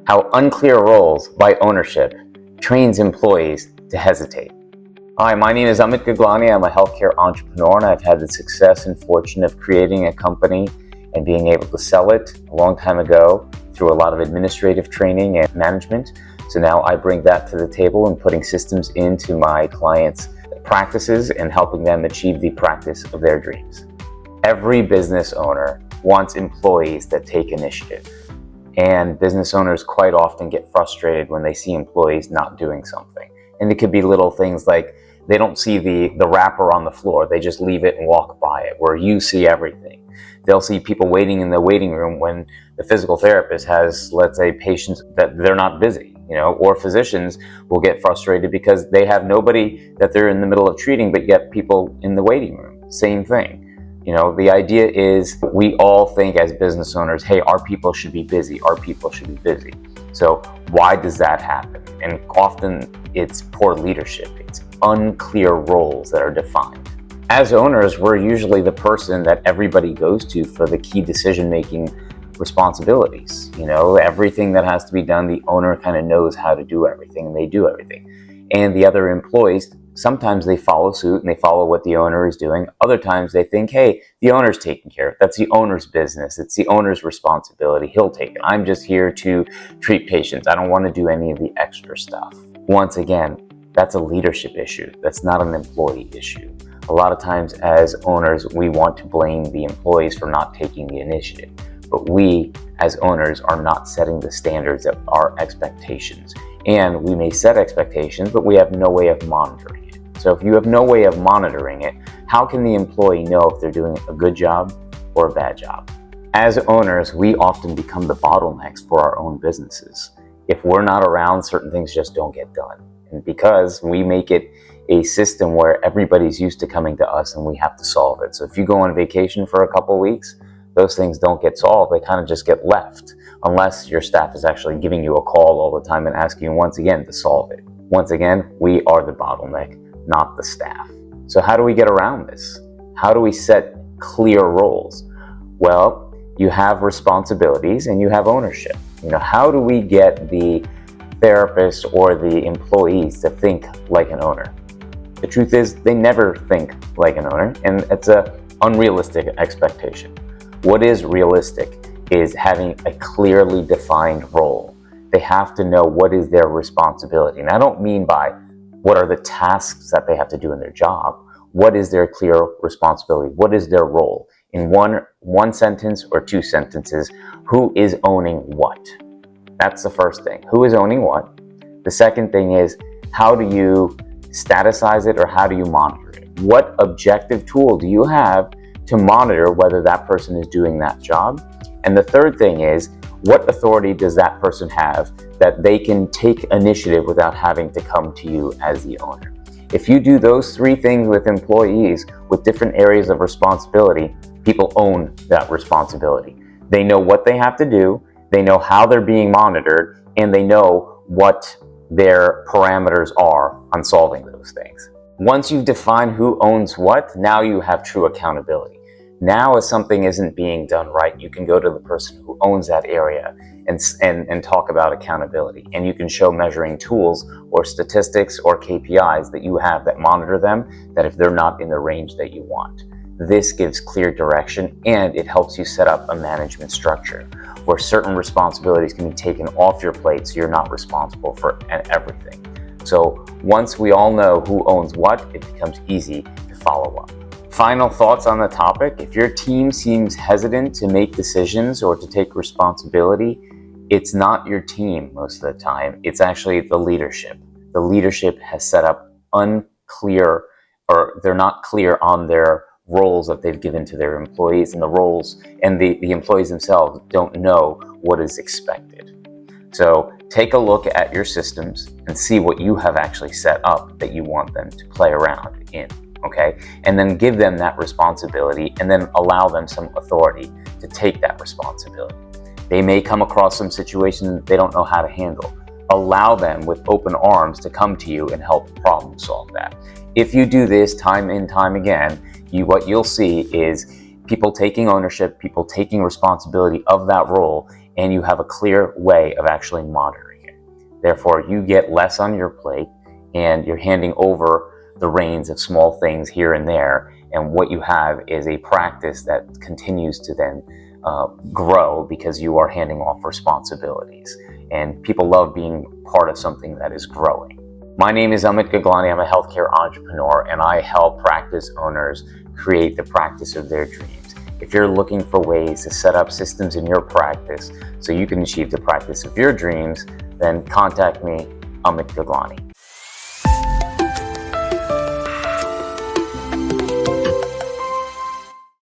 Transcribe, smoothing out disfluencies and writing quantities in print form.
How Unclear Roles by Ownership trains employees to hesitate. Hi, my name is Amit Gaglani. I'm a healthcare entrepreneur, and I've had the success and fortune of creating a company and being able to sell it a long time ago through a lot of administrative training and management. So now I bring that to the table and putting systems into my clients' practices and helping them achieve the practice of their dreams. Every business owner wants employees that take initiative. And business owners quite often get frustrated when they see employees not doing something. And it could be little things like they don't see the wrapper on the floor, they just leave it and walk by it, where you see everything. They'll see people waiting in the waiting room when the physical therapist has, let's say, patients that they're not busy, or physicians will get frustrated because they have nobody that they're in the middle of treating, but yet people in the waiting room. Same thing. The idea is we all think as business owners, hey, our people should be busy, our people should be busy. So why does that happen? And often it's poor leadership. It's unclear roles that are defined. As owners, we're usually the person that everybody goes to for the key decision-making responsibilities. Everything that has to be done, the owner kind of knows how to do everything, and they do everything. And the other employees, sometimes they follow suit and they follow what the owner is doing. Other times they think, hey, the owner's taking care of it. That's the owner's business. It's the owner's responsibility. He'll take it. I'm just here to treat patients. I don't want to do any of the extra stuff. Once again, that's a leadership issue. That's not an employee issue. A lot of times as owners, we want to blame the employees for not taking the initiative. But we, as owners, are not setting the standards of our expectations. And we may set expectations, but we have no way of monitoring it. So if you have no way of monitoring it, how can the employee know if they're doing a good job or a bad job? As owners, we often become the bottlenecks for our own businesses. If we're not around, certain things just don't get done. And because we make it a system where everybody's used to coming to us and we have to solve it. So if you go on vacation for a couple of weeks, those things don't get solved. They kind of just get left unless your staff is actually giving you a call all the time and asking you once again to solve it. Once again, we are the bottleneck, not the staff. So how do we get around this? How do we set clear roles? Well, you have responsibilities and you have ownership. How do we get the therapist or the employees to think like an owner? The truth is they never think like an owner, and it's an unrealistic expectation. What is realistic is having a clearly defined role. They have to know what is their responsibility. And I don't mean by what are the tasks that they have to do in their job. What is their clear responsibility? What is their role? In one sentence or two sentences, who is owning what? That's the first thing. Who is owning what? The second thing is, how do you staticize it or how do you monitor it? What objective tool do you have to monitor whether that person is doing that job? And the third thing is, what authority does that person have that they can take initiative without having to come to you as the owner? If you do those three things with employees with different areas of responsibility, people own that responsibility. They know what they have to do, they know how they're being monitored, and they know what their parameters are on solving those things. Once you've defined who owns what, now you have true accountability. Now, if something isn't being done right, you can go to the person who owns that area and talk about accountability. And you can show measuring tools or statistics or KPIs that you have that monitor them, that if they're not in the range that you want. This gives clear direction, and it helps you set up a management structure where certain responsibilities can be taken off your plate so you're not responsible for everything. So once we all know who owns what, it becomes easy to follow up. Final thoughts on the topic. If your team seems hesitant to make decisions or to take responsibility, it's not your team most of the time. It's actually the leadership. The leadership has set up unclear, or they're not clear on their roles that they've given to their employees, and the roles and the employees themselves don't know what is expected. So take a look at your systems and see what you have actually set up that you want them to play around in. Okay, and then give them that responsibility and then allow them some authority to take that responsibility. They may come across some situation that they don't know how to handle. Allow them with open arms to come to you and help problem solve that. If you do this time and time again, what you'll see is people taking ownership, people taking responsibility of that role, and you have a clear way of actually monitoring it. Therefore, you get less on your plate and you're handing over the reins of small things here and there, and what you have is a practice that continues to then grow because you are handing off responsibilities, and people love being part of something that is growing. My name is Amit Gaglani. I'm a healthcare entrepreneur, and I help practice owners create the practice of their dreams. If you're looking for ways to set up systems in your practice so you can achieve the practice of your dreams, then contact me, Amit Gaglani.